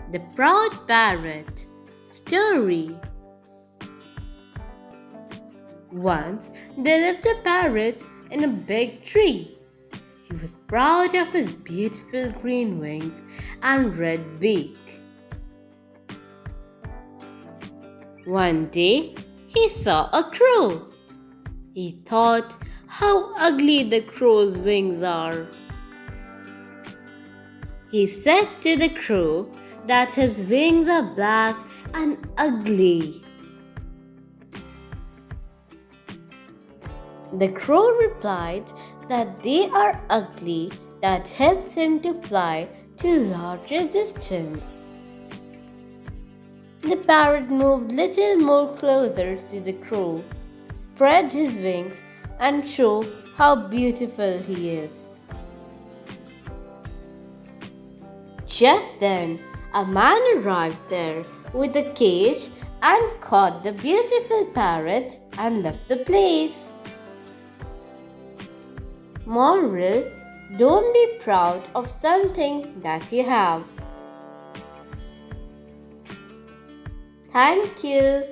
The Proud Parrot Story. Once there lived a parrot in a big tree. He was proud of his beautiful green wings and red beak. One day he saw a crow. He thought how ugly the crow's wings are. He said to the crow that his wings are black and ugly. The crow replied that they are ugly, that helps him to fly to larger distance. The parrot moved little more closer to the crow, spread his wings, and showed how beautiful he is. Just then, a man arrived there with a cage and caught the beautiful parrot and left the place. Moral: don't be proud of something that you have. Thank you.